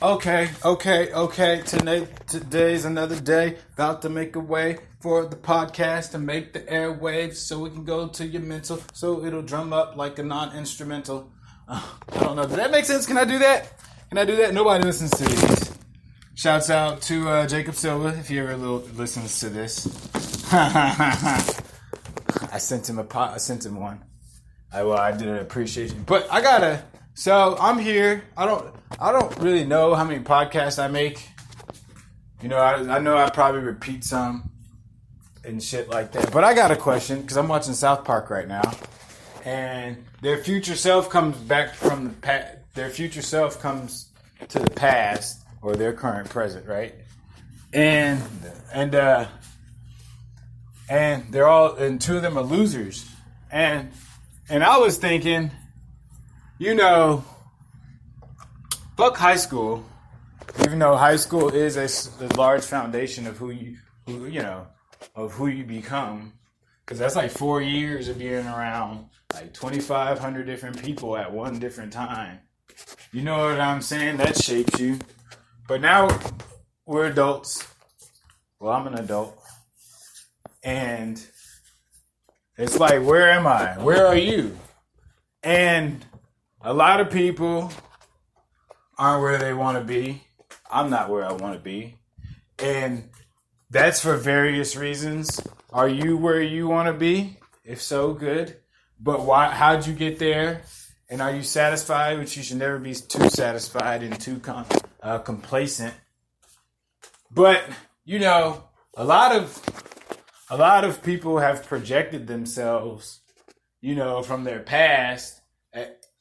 Okay. Today's another day. About to make a way for the podcast to make the airwaves so we can go to your mental, so it'll drum up like a non-instrumental. I don't know. Does that make sense? Can I do that? Nobody listens to these. Shouts out to Jacob Silva if he ever listens to this. I sent him one. I did an appreciation, but So I'm here. I don't really know how many podcasts I make. You know, I know I probably repeat some and shit like that. But I got a question because I'm watching South Park right now, and their future self comes back from the past. Their future self comes to the past or their current present, right? And they're all, and two of them are losers, and I was thinking, you know, fuck high school. Even though high school is a large foundation of who you become, because that's like 4 years of being around like 2,500 different people at one different time. You know what I'm saying? That shapes you. But now we're adults. Well, I'm an adult, and it's like, where am I? Where are you? And a lot of people aren't where they want to be. I'm not where I want to be. And that's for various reasons. Are you where you want to be? If so, good. But why? How'd you get there? And are you satisfied? Which you should never be too satisfied and too complacent. But, you know, a lot of people have projected themselves, you know, from their past.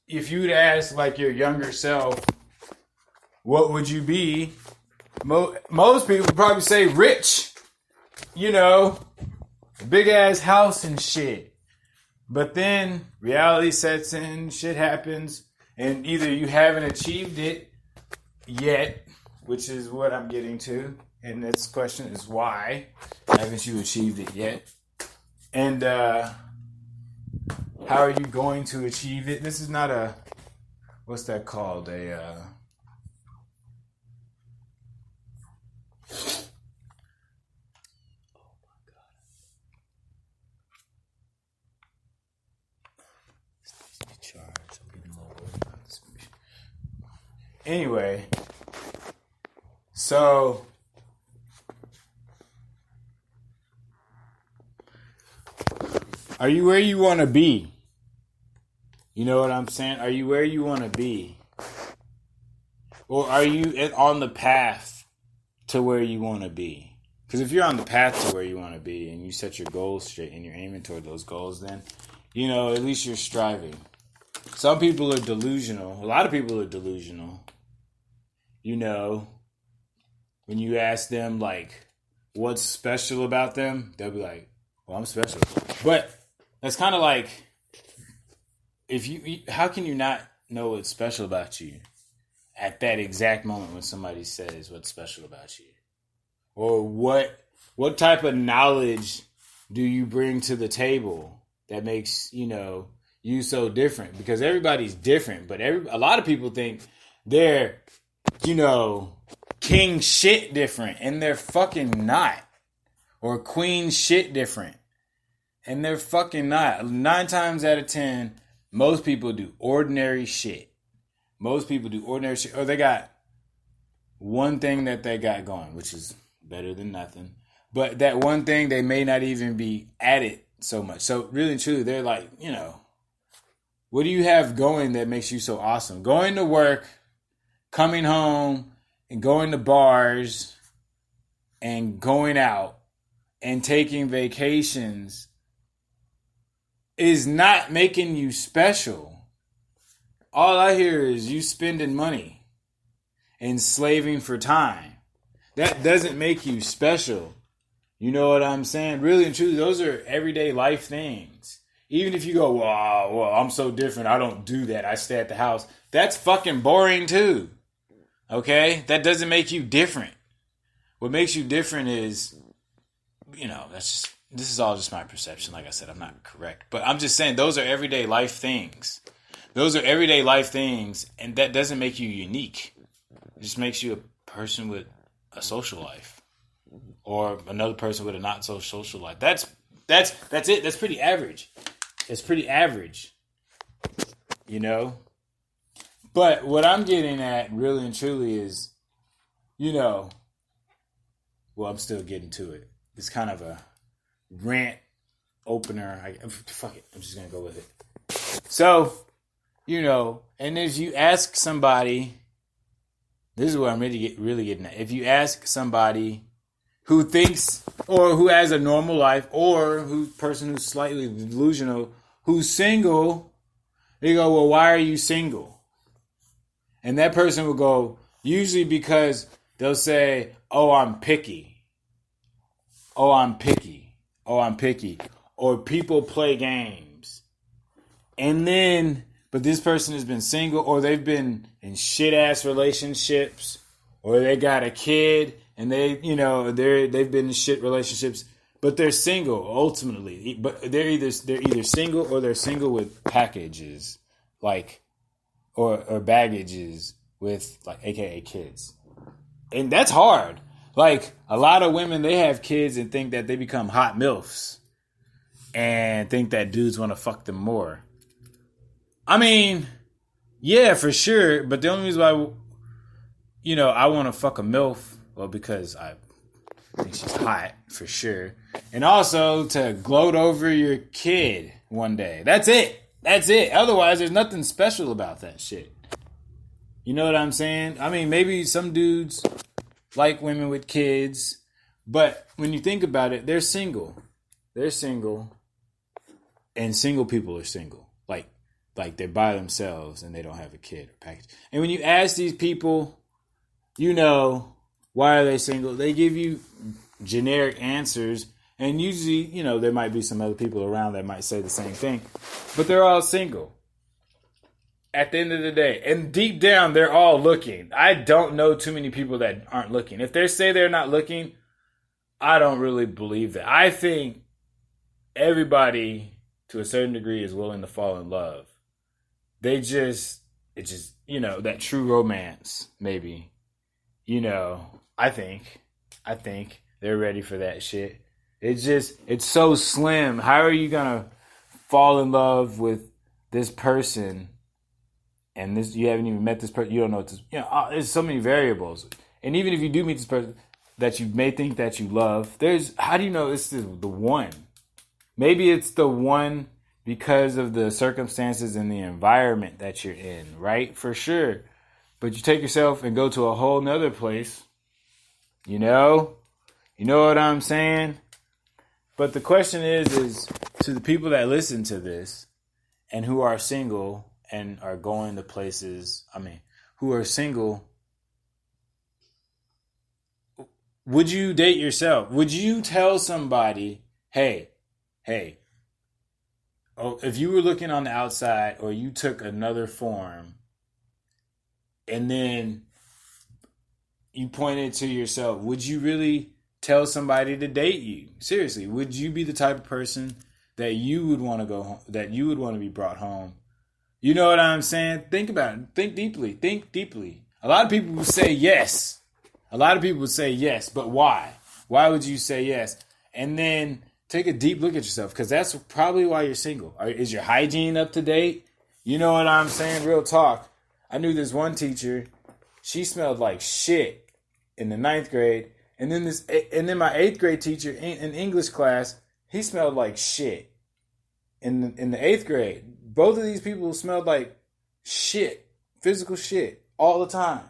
If you'd ask like your younger self, what would you be? Most people would probably say rich, you know, big ass house and shit. But then reality sets in, shit happens, and either you haven't achieved it yet, which is what I'm getting to, and this question is why haven't you achieved it yet? And how are you going to achieve it? This is not a, what's that called? Anyway, so are you where you want to be? You know what I'm saying? Are you where you want to be? Or are you on the path to where you want to be? Because if you're on the path to where you want to be and you set your goals straight and you're aiming toward those goals, then, you know, at least you're striving. Some people are delusional. A lot of people are delusional. You know, when you ask them, like, what's special about them, they'll be like, well, I'm special. But that's kind of like, how can you not know what's special about you at that exact moment when somebody says what's special about you? Or what type of knowledge do you bring to the table that makes, you know, you so different? Because everybody's different, but a lot of people think they're, you know, king shit different, and they're fucking not. Or queen shit different, and they're fucking not. 9 times out of 10, most people do ordinary shit. Or they got one thing that they got going, which is better than nothing. But that one thing, they may not even be at it so much. So really and truly, they're like, you know, what do you have going that makes you so awesome? Going to work, coming home, and going to bars, and going out, and taking vacations is not making you special. All I hear is you spending money and slaving for time. That doesn't make you special. You know what I'm saying? Really and truly, those are everyday life things. Even if you go, well, I'm so different, I don't do that, I stay at the house. That's fucking boring too. Okay? That doesn't make you different. What makes you different is, you know, this is all just my perception. Like I said, I'm not correct. But I'm just saying those are everyday life things. And that doesn't make you unique. just makes you a person with a social life, or another person with a not so social life. That's it. That's pretty average. It's pretty average, you know. But what I'm getting at, really and truly, is, well, I'm still getting to it. It's kind of a rant opener. Fuck it. I'm just gonna go with it. So, and as you ask somebody, this is what I'm really getting at. If you ask somebody who thinks, or who has a normal life, or person who's slightly delusional, who's single, they go, well, why are you single? And that person will go, usually because they'll say, oh, I'm picky. Oh, I'm picky. Oh, I'm picky. Or people play games. And then, but this person has been single, or they've been in shit-ass relationships, or they got a kid, and they've been in shit relationships, but they're single ultimately. But they're either single, or they're single with packages, like, or baggages with, like, AKA kids. And that's hard. Like, a lot of women, they have kids and think that they become hot MILFs and think that dudes want to fuck them more. I mean, yeah, for sure. But the only reason why, I want to fuck a MILF, well, because I think she's hot, for sure. And also to gloat over your kid one day. That's it. That's it. Otherwise, there's nothing special about that shit. You know what I'm saying? I mean, maybe some dudes like women with kids, but when you think about it, they're single. They're single, and single people are single. Like they're by themselves and they don't have a kid or package. And when you ask these people, why are they single? They give you generic answers. And usually, there might be some other people around that might say the same thing. But they're all single at the end of the day. And deep down, they're all looking. I don't know too many people that aren't looking. If they say they're not looking, I don't really believe that. I think everybody, to a certain degree, is willing to fall in love. It's just, that true romance, maybe. I think they're ready for that shit. It's so slim. How are you gonna fall in love with this person, and you haven't even met this person? You don't know what this. There's so many variables. And even if you do meet this person that you may think that you love, how do you know it's the one? Maybe it's the one because of the circumstances and the environment that you're in, right? For sure. But you take yourself and go to a whole nother place. You know what I'm saying? But the question is to the people that listen to this and who are single and are going to places, who are single, would you date yourself? Would you tell somebody, hey, if you were looking on the outside, or you took another form and then you pointed to yourself, would you really tell somebody to date you? Seriously, would you be the type of person that you would want to go home, that you would want to be brought home? You know what I'm saying? Think about it. Think deeply. A lot of people would say yes. But why? Why would you say yes? And then take a deep look at yourself, because that's probably why you're single. Is your hygiene up to date? You know what I'm saying? Real talk. I knew this one teacher. She smelled like shit in the 9th grade. And then my 8th grade teacher in English class, he smelled like shit in the 8th grade. Both of these people smelled like shit, physical shit, all the time.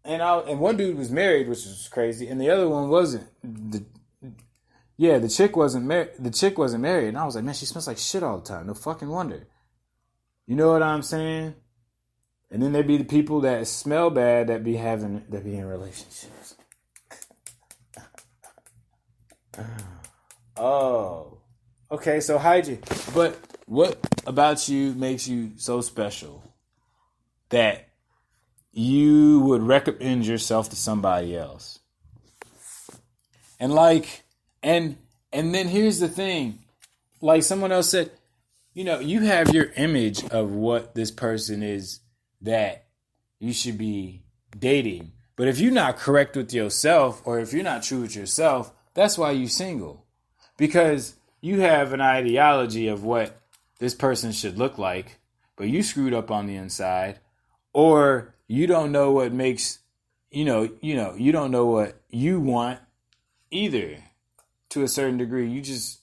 And one dude was married, which was crazy, and the other one wasn't. The chick wasn't married. The chick wasn't married, and I was like, man, she smells like shit all the time. No fucking wonder. You know what I'm saying? And then there'd be the people that smell bad that be in relationships. Oh, okay. So hygiene. But what about you makes you so special that you would recommend yourself to somebody else? And then here's the thing. Like someone else said, you have your image of what this person is that you should be dating. But if you're not correct with yourself, or if you're not true with yourself, that's why you're single. Because you have an ideology of what this person should look like, but you screwed up on the inside, or you don't know what makes, you don't know what you want either to a certain degree. You just,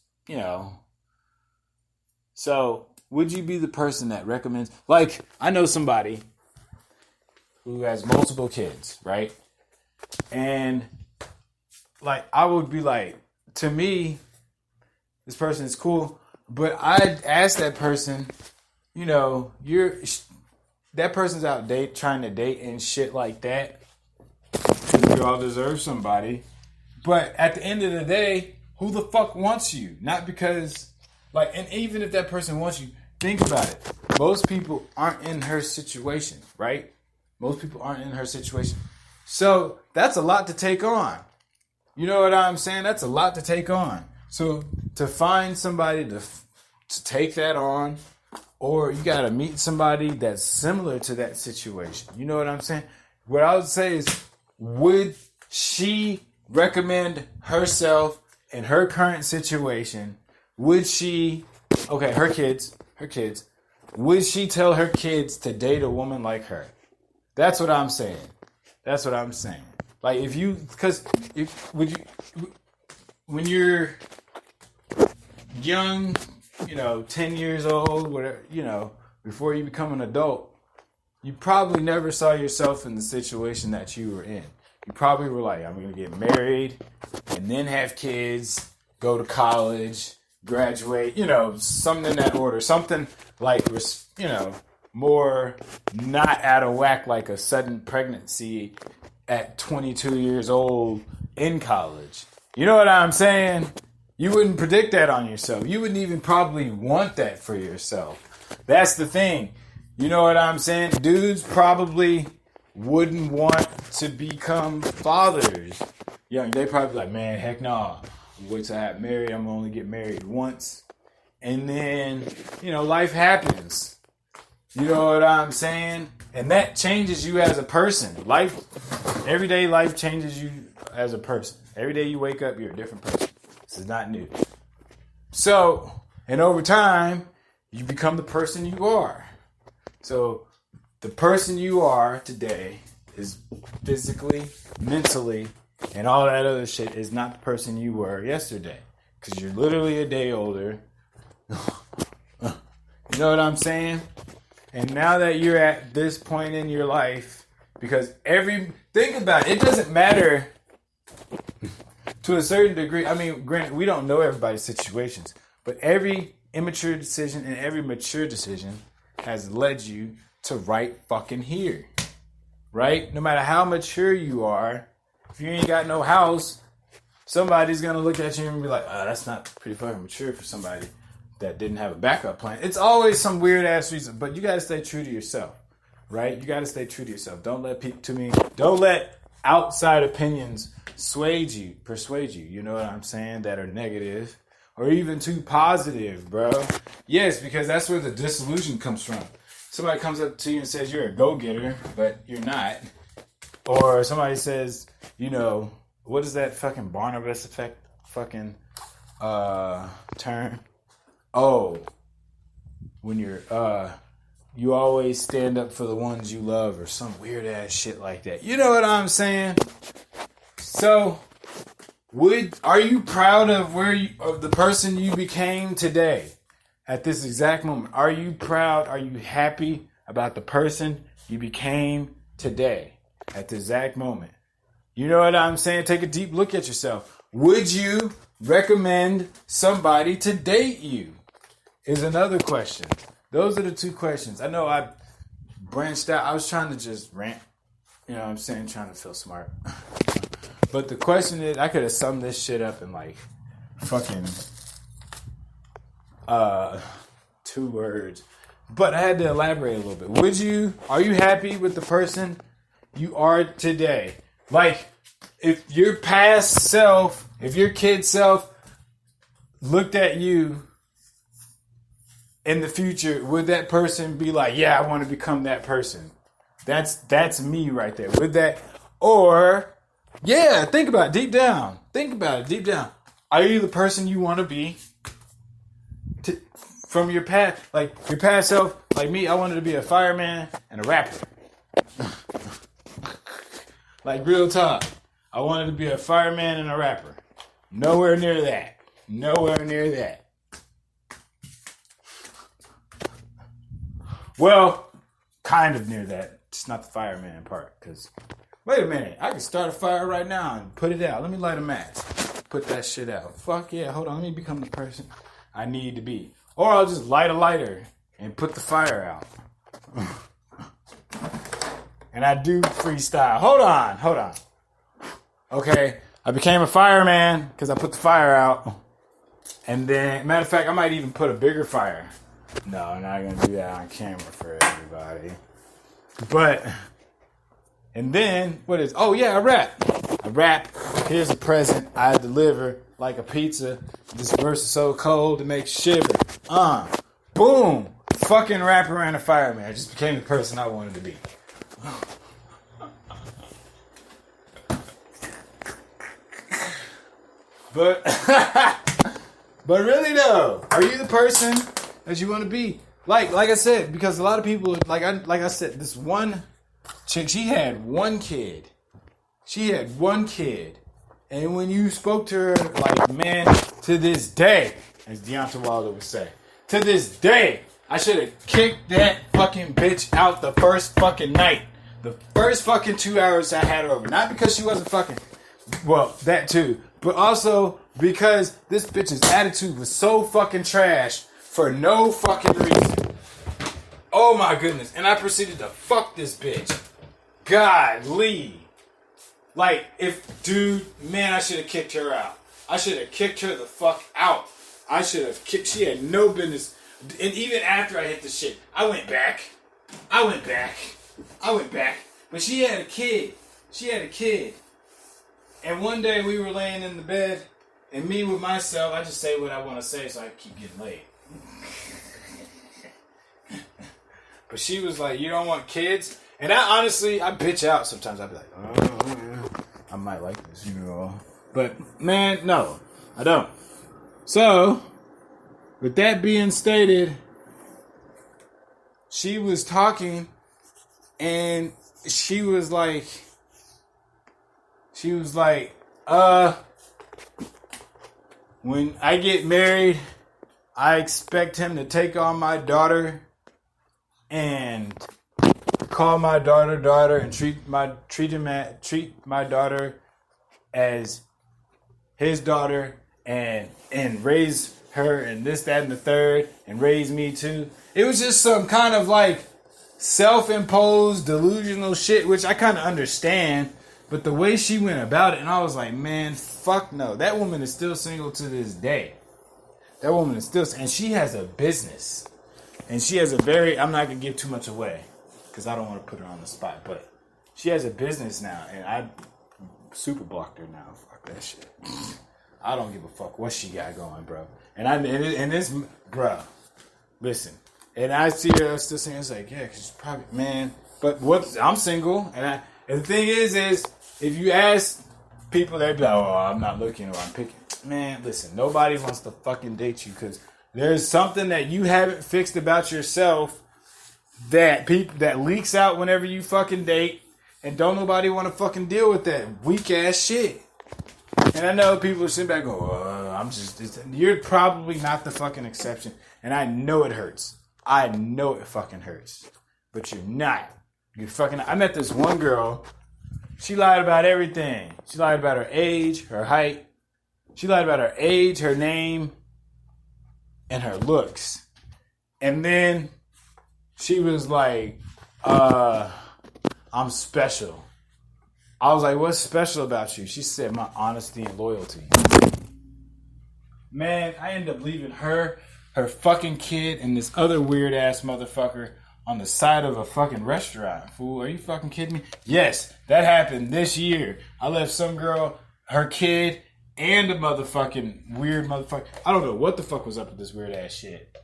So would you be the person that recommends, like, I know somebody who has multiple kids, right? And like, I would be like, to me, this person is cool, but I'd ask that person, that person's out trying to date and shit like that. We all deserve somebody. But at the end of the day, who the fuck wants you? Not because, and even if that person wants you, think about it. Most people aren't in her situation, right? Most people aren't in her situation. So that's a lot to take on. You know what I'm saying? That's a lot to take on. So to find somebody to take that on, or you got to meet somebody that's similar to that situation. You know what I'm saying? What I would say is, would she recommend herself in her current situation? Would she, her kids, would she tell her kids to date a woman like her? That's what I'm saying. Like, when you're young, 10 years old, whatever, before you become an adult, you probably never saw yourself in the situation that you were in. You probably were like, I'm going to get married and then have kids, go to college, graduate, something in that order. Something like, more not out of whack, like a sudden pregnancy at 22 years old in college. You know what I'm saying? You wouldn't predict that on yourself. You wouldn't even probably want that for yourself. That's the thing. You know what I'm saying? Dudes probably wouldn't want to become fathers. They probably like, man, heck no. Wait till I get married. I'm gonna only get married once. And then, life happens. You know what I'm saying? And that changes you as a person. Everyday life changes you as a person. Every day you wake up, you're a different person. This is not new. So, and over time, you become the person you are. So, the person you are today is physically, mentally, and all that other shit is not the person you were yesterday. Because you're literally a day older. You know what I'm saying? And now that you're at this point in your life, because think about it, it doesn't matter to a certain degree. I mean, granted, we don't know everybody's situations, but every immature decision and every mature decision has led you to right fucking here. Right? No matter how mature you are, if you ain't got no house, somebody's going to look at you and be like, that's not pretty fucking mature for somebody that didn't have a backup plan. It's always some weird ass reason, but you got to stay true to yourself, right? You got to stay true to yourself. Don't let outside opinions persuade you, you know what I'm saying, that are negative or even too positive, bro. Yes, because that's where the disillusion comes from. Somebody comes up to you and says you're a go-getter, but you're not. Or somebody says, what is that fucking Barnabas effect fucking term? Oh, when you always stand up for the ones you love, or some weird ass shit like that. You know what I'm saying? So, are you proud of of the person you became today at this exact moment? Are you proud? Are you happy about the person you became today at the exact moment? You know what I'm saying? Take a deep look at yourself. Would you recommend somebody to date you? Is another question. Those are the two questions. I know I branched out. I was trying to just rant. You know what I'm saying? Trying to feel smart. But the question is, I could have summed this shit up in like fucking 2 words. But I had to elaborate a little bit. Are you happy with the person you are today? Like, if your past self, if your kid self looked at you in the future, would that person be like, yeah, I want to become that person? That's me right there. With that, or yeah, think about it deep down. Think about it deep down. Are you the person you want to be? From your past, like your past self, like me, I wanted to be a fireman and a rapper. Like real talk. I wanted to be a fireman and a rapper. Nowhere near that. Nowhere near that. Well, kind of near that. Just not the fireman part. Because, wait a minute. I can start a fire right now and put it out. Let me light a match. Put that shit out. Fuck yeah. Hold on. Let me become the person I need to be. Or I'll just light a lighter and put the fire out. And I do freestyle. Hold on. Okay, I became a fireman because I put the fire out. And then, matter of fact, I might even put a bigger fire. No, I'm not going to do that on camera for everybody. But, and then, oh yeah, I rap. Here's a present I deliver like a pizza. This verse is so cold to make shiver. Boom. Fucking rapper and a fireman. I just became the person I wanted to be. But really though, are you the person that you want to be? Like I said, because a lot of people, like I said, this one chick, she had one kid. And when you spoke to her, like, man, to this day, as Deontay Wilder would say, to this day, I should have kicked that fucking bitch out the first fucking night. The first fucking 2 hours I had her over. Not because she wasn't fucking, well, that too. But also because this bitch's attitude was so fucking trash for no fucking reason. Oh my goodness. And I proceeded to fuck this bitch. Godly. Like, man, I should have kicked her out. I should have kicked her the fuck out. I should have kicked, she had no business. And even after I hit the shit, I went back. But she had a kid. And one day we were laying in the bed, and me with myself, I just say what I want to say so I can keep getting laid. But she was like, you don't want kids? And I bitch out sometimes. I'd be like, oh, I might like this, you know. But, man, no, I don't. So, with that being stated, she was talking, and she was like, when I get married, I expect him to take on my daughter and call my daughter and treat my daughter as his daughter and raise her and this, that, and the third and raise me too. It was just some kind of like self-imposed delusional shit, which I kind of understand. But the way she went about it, and I was like, man, fuck no. That woman is still single to this day. And she has a business. And she has I'm not going to give too much away, because I don't want to put her on the spot. But she has a business now, and I super blocked her now. Fuck that shit. I don't give a fuck what she got going, bro. Bro, listen. And I see her still saying, it's like, yeah, because she's probably, man. But I'm single, and the thing is if you ask people, they'd be like, oh, I'm not looking or I'm picking. Man, listen, nobody wants to fucking date you because there's something that you haven't fixed about yourself that leaks out whenever you fucking date, and don't nobody want to fucking deal with that weak ass shit. And I know people are sitting back going, you're probably not the fucking exception. And I know it hurts. I know it fucking hurts. But you're not. I met this one girl. She lied about everything. She lied about her age, her height. She lied about her age, her name, and her looks. And then she was like, I'm special. I was like, what's special about you? She said, my honesty and loyalty. Man, I ended up leaving her fucking kid, and this other weird ass motherfucker on the side of a fucking restaurant. Fool, are you fucking kidding me? Yes, that happened this year. I left some girl, her kid, and a motherfucking weird motherfucker. I don't know what the fuck was up with this weird ass shit.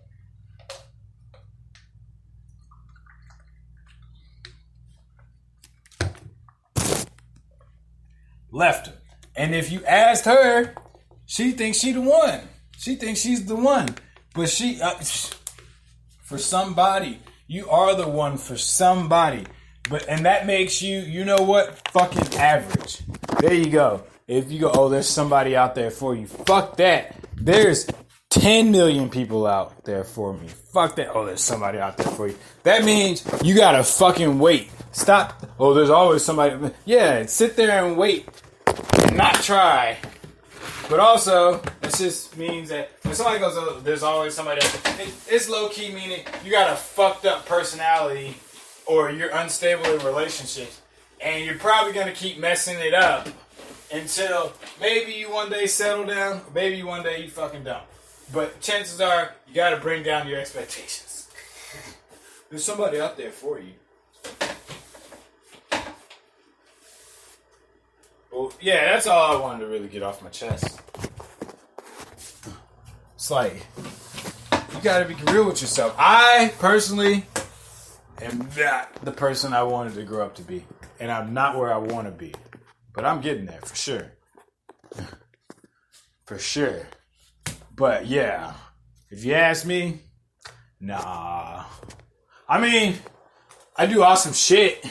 left him. And if you asked her, she thinks she the one. She thinks she's the one. But she, for somebody, you are the one for somebody. And that makes you, you know what? Fucking average. There you go. If you go, oh, there's somebody out there for you. Fuck that. There's 10 million people out there for me. Fuck that. Oh, there's somebody out there for you. That means you gotta fucking wait. Stop. Oh, there's always somebody. Yeah, sit there and wait. And not try. But also, it just means that when somebody goes, oh, there's always somebody out there. It's low-key meaning you got a fucked up personality or you're unstable in relationships. And you're probably gonna keep messing it up until maybe you one day settle down, or maybe one day you fucking don't. But chances are, you gotta bring down your expectations. There's somebody out there for you. Well, yeah, that's all I wanted to really get off my chest. It's like, you gotta be real with yourself. I, personally, am not the person I wanted to grow up to be. And I'm not where I want to be. But I'm getting there, for sure. For sure. But yeah, if you ask me, nah. I mean, I do awesome shit.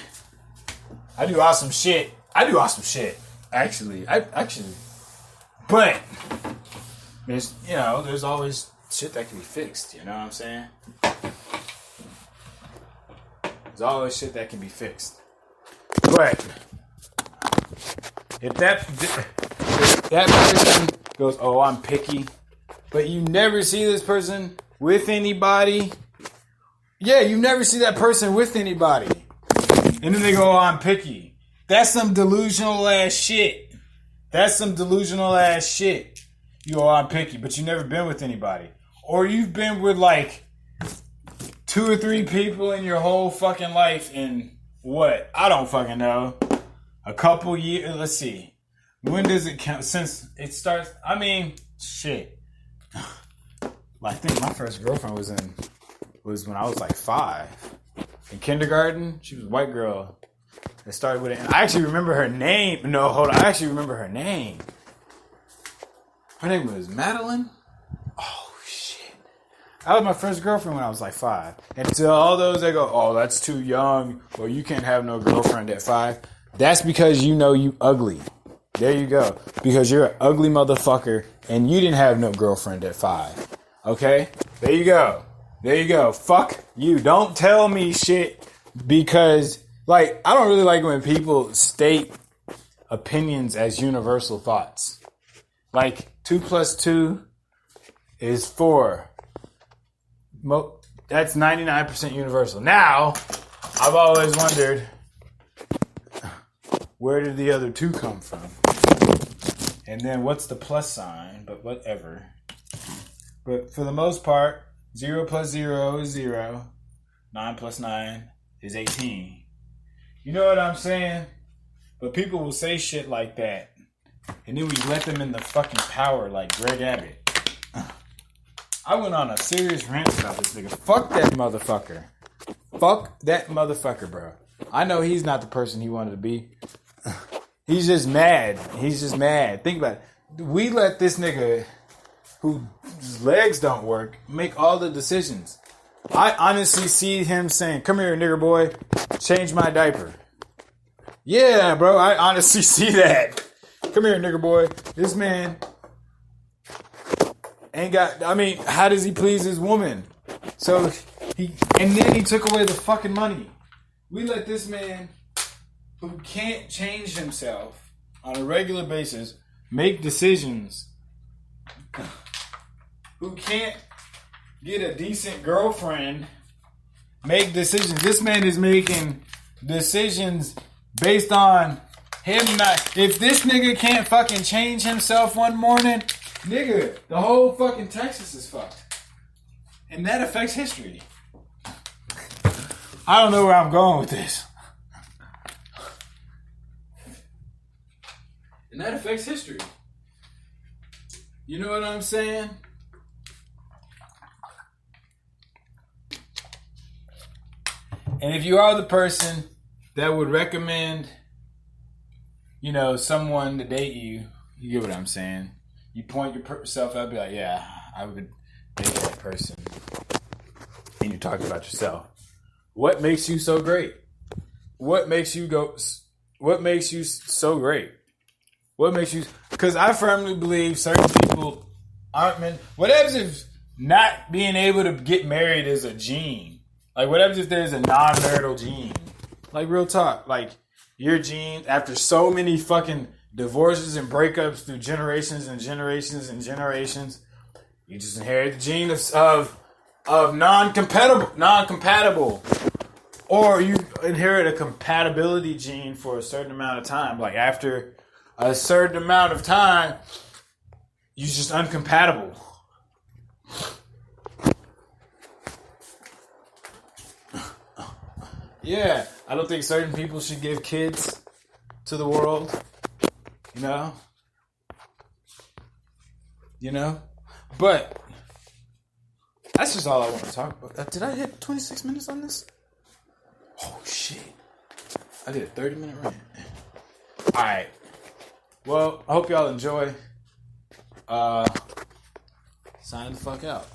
Actually. But there's always shit that can be fixed, you know what I'm saying? There's always shit that can be fixed. But if that person goes, oh, I'm picky, but you never see this person with anybody. Yeah, you never see that person with anybody. And then they go, oh, I'm picky. That's some delusional ass shit. You go, oh, I'm picky, but you never been with anybody. Or you've been with like 2 or 3 people in your whole fucking life in what? I don't fucking know. A couple years. Let's see. When does it count? Since it starts. I mean, shit. I think my first girlfriend was when I was like 5. In kindergarten, she was a white girl. I started with it. I actually remember her name. No, hold on. I actually remember her name. Her name was Madeline. Oh, shit. That was my first girlfriend when I was like 5. And to all those that go, oh, that's too young, or you can't have no girlfriend at 5. That's because you know you ugly. There you go. Because you're an ugly motherfucker and you didn't have no girlfriend at 5. Okay? There you go. Fuck you. Don't tell me shit because, like, I don't really like when people state opinions as universal thoughts. Like, 2 plus 2 is 4. That's 99% universal. Now, I've always wondered, where did the other 2 come from? And then what's the plus sign? But whatever. But for the most part, 0 plus 0 is 0. 9 plus 9 is 18. You know what I'm saying? But people will say shit like that. And then we let them in the fucking power like Greg Abbott. I went on a serious rant about this nigga. Fuck that motherfucker. Fuck that motherfucker, bro. I know he's not the person he wanted to be. He's just mad. Think about it. We let this nigga whose legs don't work make all the decisions. I honestly see him saying, come here, nigger boy, change my diaper. Yeah, bro, I honestly see that. Come here, nigger boy. This man ain't got, I mean, how does he please his woman? So, and then he took away the fucking money. We let this man who can't change himself on a regular basis make decisions, who can't get a decent girlfriend, make decisions. This man is making decisions based on him not. If this nigga can't fucking change himself one morning, nigga, the whole fucking Texas is fucked. And that affects history. I don't know where I'm going with this. And that affects history. You know what I'm saying? And if you are the person that would recommend, someone to date you. You get what I'm saying? You point yourself up, be like, yeah, I would date that person. And you're talking about yourself. What makes you so great? What makes you so great? What makes you... Because I firmly believe certain people aren't meant... What happens if not being able to get married is a gene? Like, what happens if there's a non-marital gene? Like, real talk. Like, your gene, after so many fucking divorces and breakups through generations and generations and generations, you just inherit the gene of non-compatible. Or you inherit a compatibility gene for a certain amount of time. Like, after a certain amount of time, you're just uncompatible. Yeah, I don't think certain people should give kids to the world. But that's just all I want to talk about. Did I hit 26 minutes on this? Oh, shit. I did a 30-minute rant. Alright. Well, I hope y'all enjoy. Sign the fuck out.